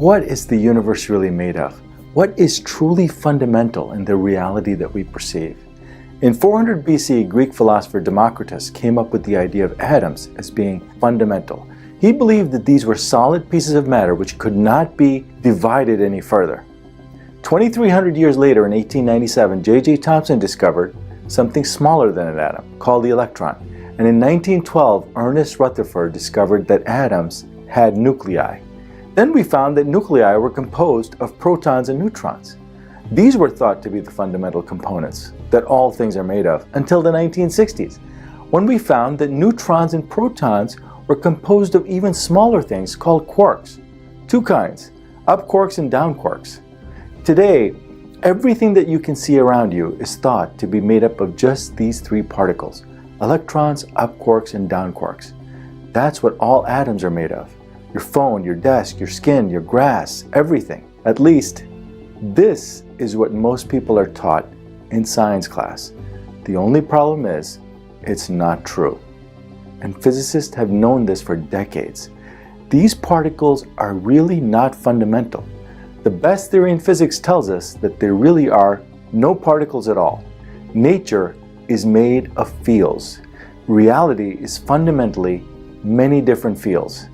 what is the universe really made of? What is truly fundamental in the reality that we perceive? In 400 BC, Greek philosopher Democritus came up with the idea of atoms as being fundamental. He believed that these were solid pieces of matter which could not be divided any further. 2,300 years later, in 1897, J.J. Thomson discovered something smaller than an atom, called the electron. And in 1912, Ernest Rutherford discovered that atoms had nuclei. Then we found that nuclei were composed of protons and neutrons. These were thought to be the fundamental components that all things are made of until the 1960s, when we found that neutrons and protons were composed of even smaller things called quarks. Two kinds, up quarks and down quarks. Today, everything that you can see around you is thought to be made up of just these three particles: electrons, up quarks, and down quarks. That's what all atoms are made of. Your phone, your desk, your skin, your grass, everything. At least, this is what most people are taught in science class. The only problem is, it's not true. And physicists have known this for decades. These particles are really not fundamental. The best theory in physics tells us that there really are no particles at all. Nature is made of fields. Reality is fundamentally many different fields.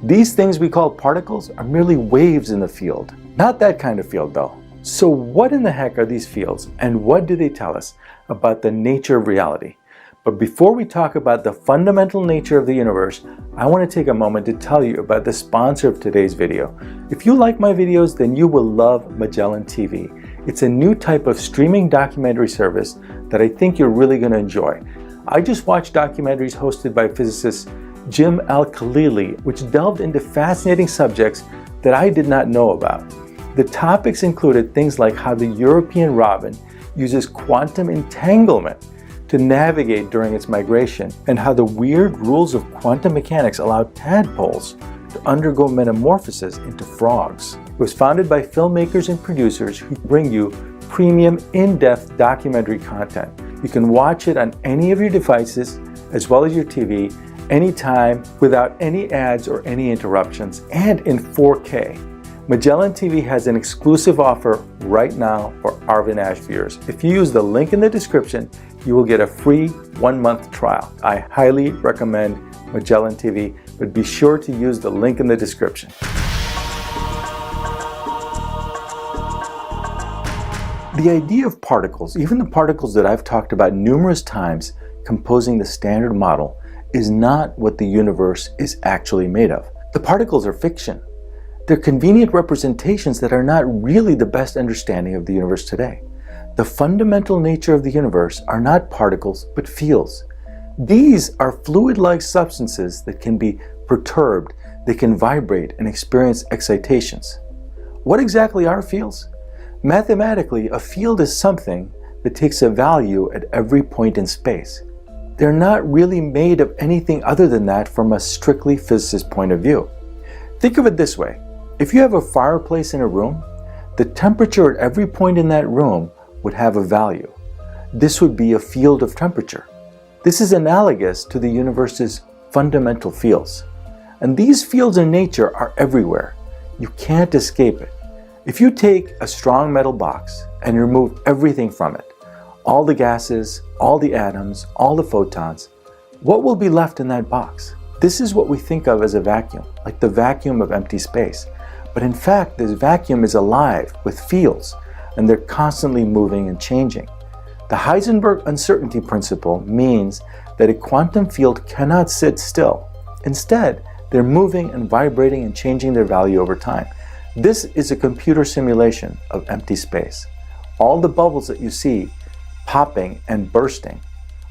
These things we call particles are merely waves in the field. Not that kind of field though. So what in the heck are these fields, and what do they tell us about the nature of reality? But before we talk about the fundamental nature of the universe, I want to take a moment to tell you about the sponsor of today's video. If you like my videos, then you will love Magellan TV. It's a new type of streaming documentary service that I think you're really going to enjoy. I just watched documentaries hosted by physicist Jim Al-Khalili, which delved into fascinating subjects that I did not know about. The topics included things like how the European robin uses quantum entanglement to navigate during its migration, and how the weird rules of quantum mechanics allow tadpoles to undergo metamorphosis into frogs. It was founded by filmmakers and producers who bring you premium, in-depth documentary content. You can watch it on any of your devices, as well as your TV, anytime, without any ads or any interruptions, and in 4K. Magellan TV has an exclusive offer right now for Arvin Ash viewers. If you use the link in the description, you will get a free 1-month trial. I highly recommend Magellan TV, but be sure to use the link in the description. The idea of particles, even the particles that I've talked about numerous times composing the standard model, is not what the universe is actually made of. The particles are fiction. They're convenient representations that are not really the best understanding of the universe today. The fundamental nature of the universe are not particles, but fields. These are fluid-like substances that can be perturbed, they can vibrate and experience excitations. What exactly are fields? Mathematically, a field is something that takes a value at every point in space. They're not really made of anything other than that from a strictly physicist point of view. Think of it this way. If you have a fireplace in a room, the temperature at every point in that room would have a value. This would be a field of temperature. This is analogous to the universe's fundamental fields. And these fields in nature are everywhere. You can't escape it. If you take a strong metal box and remove everything from it, all the gases, all the atoms, all the photons, what will be left in that box? This is what we think of as a vacuum, like the vacuum of empty space. But in fact, this vacuum is alive with fields, and they're constantly moving and changing. The Heisenberg uncertainty principle means that a quantum field cannot sit still. Instead, they're moving and vibrating and changing their value over time. This is a computer simulation of empty space. All the bubbles that you see popping and bursting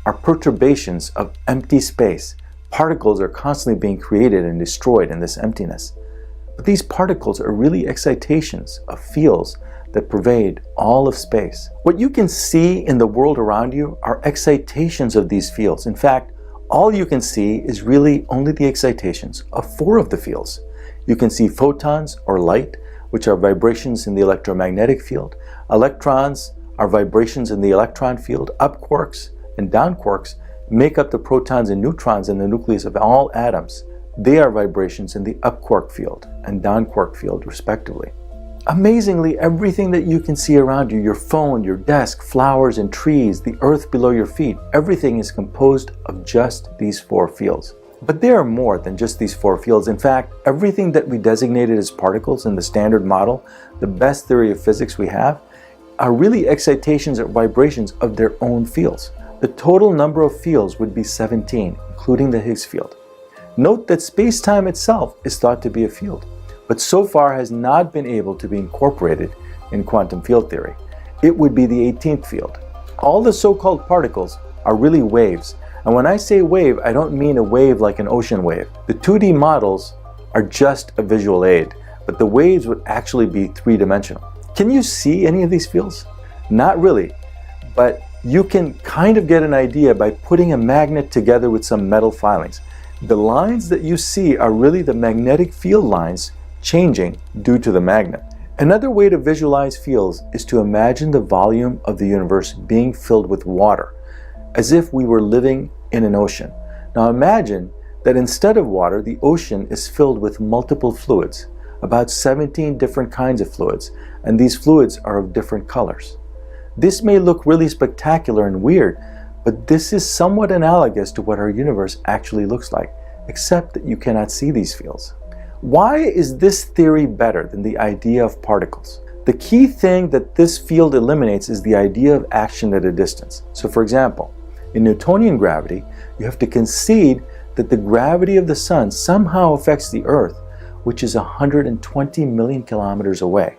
are perturbations of empty space. Particles are constantly being created and destroyed in this emptiness. But these particles are really excitations of fields that pervade all of space. What you can see in the world around you are excitations of these fields. In fact, all you can see is really only the excitations of 4 of the fields. You can see photons or light, which are vibrations in the electromagnetic field. Electrons are vibrations in the electron field. Up quarks and down quarks make up the protons and neutrons in the nucleus of all atoms. They are vibrations in the up quark field and down quark field, respectively. Amazingly, everything that you can see around you, your phone, your desk, flowers and trees, the earth below your feet, everything is composed of just these 4 fields. But there are more than just these 4 fields. In fact, everything that we designated as particles in the standard model, the best theory of physics we have, are really excitations or vibrations of their own fields. The total number of fields would be 17, including the Higgs field. Note that space-time itself is thought to be a field, but so far has not been able to be incorporated in quantum field theory. It would be the 18th field. All the so-called particles are really waves, and when I say wave, I don't mean a wave like an ocean wave. The 2D models are just a visual aid, but the waves would actually be 3-dimensional. Can you see any of these fields? Not really, but you can kind of get an idea by putting a magnet together with some metal filings. The lines that you see are really the magnetic field lines changing due to the magnet. Another way to visualize fields is to imagine the volume of the universe being filled with water, as if we were living in an ocean. Now imagine that instead of water, the ocean is filled with multiple fluids, about 17 different kinds of fluids, and these fluids are of different colors. This may look really spectacular and weird, but this is somewhat analogous to what our universe actually looks like, except that you cannot see these fields. Why is this theory better than the idea of particles? The key thing that this field eliminates is the idea of action at a distance. So for example, in Newtonian gravity, you have to concede that the gravity of the sun somehow affects the Earth, which is 120 million kilometers away.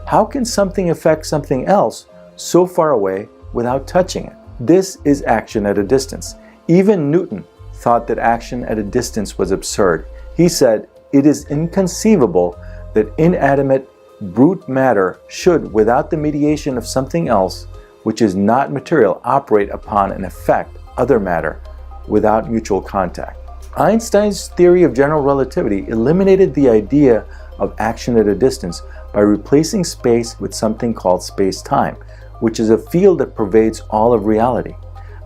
How can something affect something else so far away without touching it? This is action at a distance. Even Newton thought that action at a distance was absurd. He said, "It is inconceivable that inanimate, brute matter should, without the mediation of something else, which is not material, operate upon and affect other matter without mutual contact." Einstein's theory of general relativity eliminated the idea of action at a distance by replacing space with something called space-time, which is a field that pervades all of reality.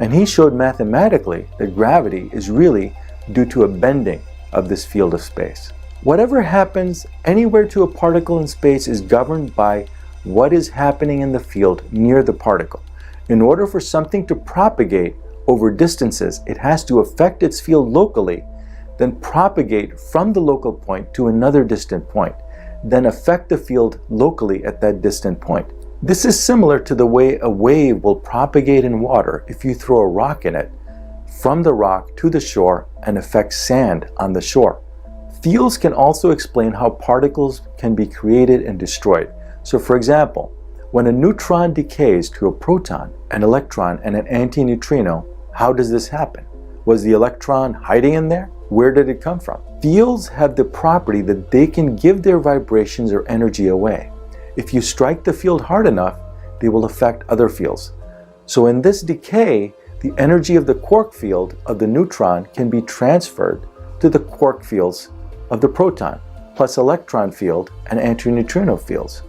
And he showed mathematically that gravity is really due to a bending of this field of space. Whatever happens anywhere to a particle in space is governed by what is happening in the field near the particle. In order for something to propagate over distances, it has to affect its field locally, then propagate from the local point to another distant point, then affect the field locally at that distant point. This is similar to the way a wave will propagate in water if you throw a rock in it from the rock to the shore and affect sand on the shore. Fields can also explain how particles can be created and destroyed. So for example, when a neutron decays to a proton, an electron, and an antineutrino, how does this happen? Was the electron hiding in there? Where did it come from? Fields have the property that they can give their vibrations or energy away. If you strike the field hard enough, they will affect other fields. So in this decay, the energy of the quark field of the neutron can be transferred to the quark fields of the proton, plus electron field and antineutrino fields.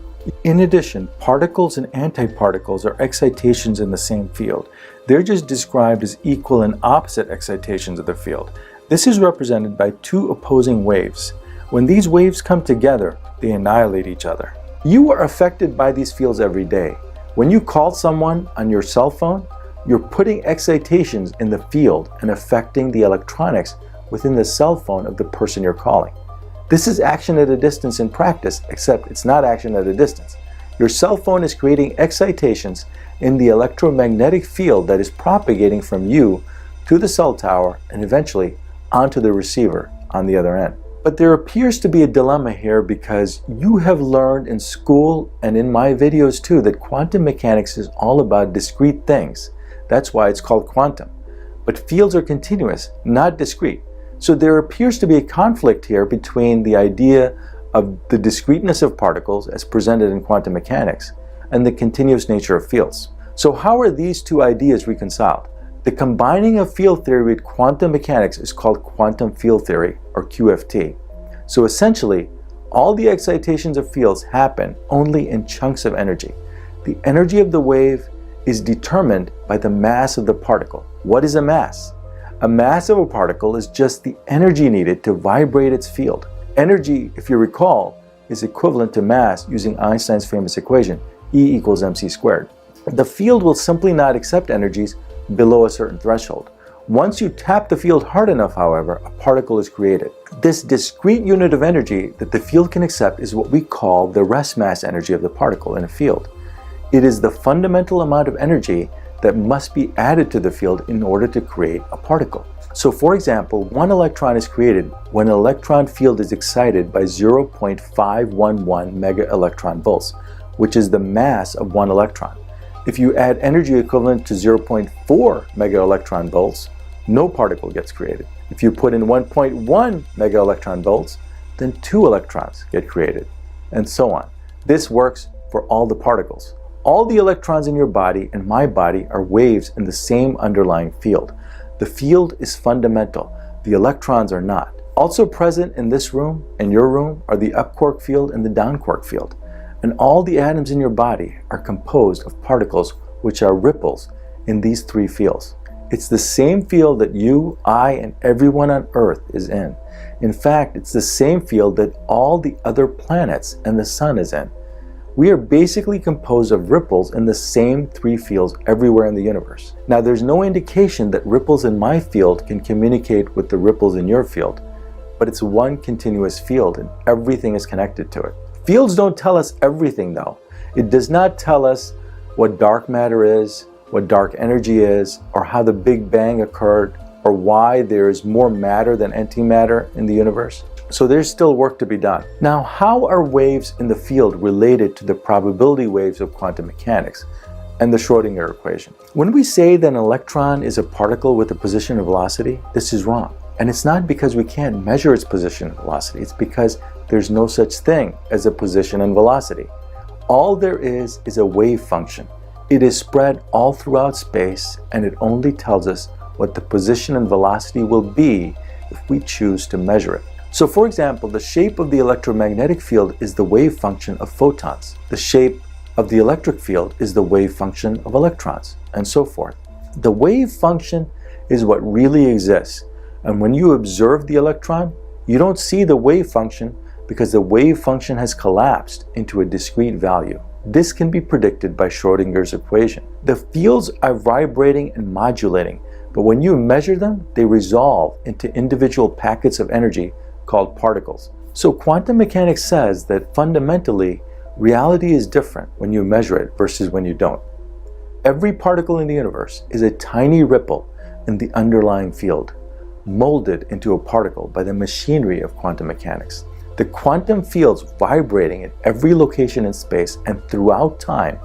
In addition, particles and antiparticles are excitations in the same field. They're just described as equal and opposite excitations of the field. This is represented by two opposing waves. When these waves come together, they annihilate each other. You are affected by these fields every day. When you call someone on your cell phone, you're putting excitations in the field and affecting the electronics within the cell phone of the person you're calling. This is action at a distance in practice, except it's not action at a distance. Your cell phone is creating excitations in the electromagnetic field that is propagating from you to the cell tower and eventually onto the receiver on the other end. But there appears to be a dilemma here because you have learned in school and in my videos too that quantum mechanics is all about discrete things. That's why it's called quantum. But fields are continuous, not discrete. So there appears to be a conflict here between the idea of the discreteness of particles as presented in quantum mechanics and the continuous nature of fields. So how are these two ideas reconciled? The combining of field theory with quantum mechanics is called quantum field theory, or QFT. So essentially, all the excitations of fields happen only in chunks of energy. The energy of the wave is determined by the mass of the particle. What is a mass? A mass of a particle is just the energy needed to vibrate its field. Energy, if you recall, is equivalent to mass using Einstein's famous equation, E equals mc squared. The field will simply not accept energies below a certain threshold. Once you tap the field hard enough, however, a particle is created. This discrete unit of energy that the field can accept is what we call the rest mass energy of the particle in a field. It is the fundamental amount of energy that must be added to the field in order to create a particle. So for example, one electron is created when an electron field is excited by 0.511 mega electron volts, which is the mass of one electron. If you add energy equivalent to 0.4 mega electron volts, no particle gets created. If you put in 1.1 mega electron volts, then 2 electrons get created, and so on. This works for all the particles. All the electrons in your body and my body are waves in the same underlying field. The field is fundamental. The electrons are not. Also present in this room and your room are the up quark field and the down quark field. And all the atoms in your body are composed of particles which are ripples in these 3 fields. It's the same field that you, I, and everyone on Earth is in. In fact, it's the same field that all the other planets and the sun is in. We are basically composed of ripples in the same 3 fields everywhere in the universe. Now, there's no indication that ripples in my field can communicate with the ripples in your field, but it's one continuous field and everything is connected to it. Fields don't tell us everything though. It does not tell us what dark matter is, what dark energy is, or how the Big Bang occurred, or why there is more matter than antimatter in the universe. So there's still work to be done. Now, how are waves in the field related to the probability waves of quantum mechanics and the Schrödinger equation? When we say that an electron is a particle with a position and velocity, this is wrong. And it's not because we can't measure its position and velocity, it's because there's no such thing as a position and velocity. All there is a wave function. It is spread all throughout space, and it only tells us what the position and velocity will be if we choose to measure it. So for example, the shape of the electromagnetic field is the wave function of photons. The shape of the electric field is the wave function of electrons, and so forth. The wave function is what really exists. And when you observe the electron, you don't see the wave function because the wave function has collapsed into a discrete value. This can be predicted by Schrödinger's equation. The fields are vibrating and modulating, but when you measure them, they resolve into individual packets of energy called particles. So quantum mechanics says that fundamentally, reality is different when you measure it versus when you don't. Every particle in the universe is a tiny ripple in the underlying field, molded into a particle by the machinery of quantum mechanics. The quantum fields vibrating at every location in space and throughout time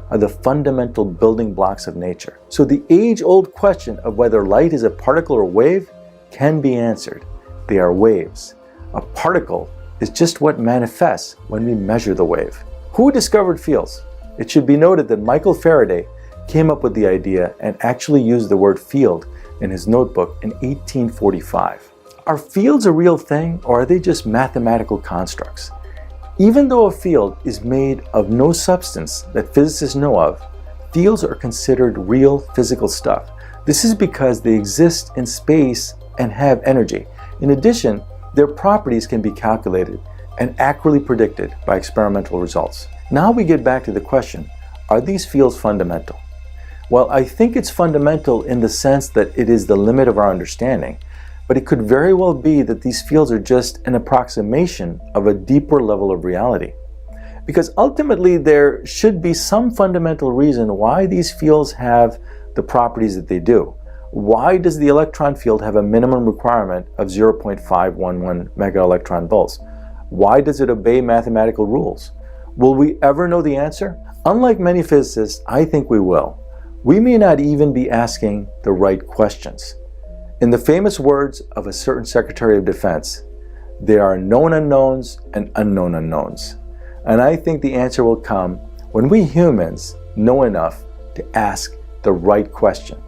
are the fundamental building blocks of nature. So the age-old question of whether light is a particle or wave can be answered. They are waves. A particle is just what manifests when we measure the wave. Who discovered fields? It should be noted that Michael Faraday came up with the idea and actually used the word field in his notebook in 1845. Are fields a real thing, or are they just mathematical constructs? Even though a field is made of no substance that physicists know of, fields are considered real physical stuff. This is because they exist in space and have energy. In addition, their properties can be calculated and accurately predicted by experimental results. Now we get back to the question, are these fields fundamental? Well, I think it's fundamental in the sense that it is the limit of our understanding, but it could very well be that these fields are just an approximation of a deeper level of reality. Because ultimately there should be some fundamental reason why these fields have the properties that they do. Why does the electron field have a minimum requirement of 0.511 mega electron volts? Why does it obey mathematical rules? Will we ever know the answer? Unlike many physicists, I think we will. We may not even be asking the right questions. In the famous words of a certain Secretary of Defense, there are known unknowns and unknown unknowns. And I think the answer will come when we humans know enough to ask the right question.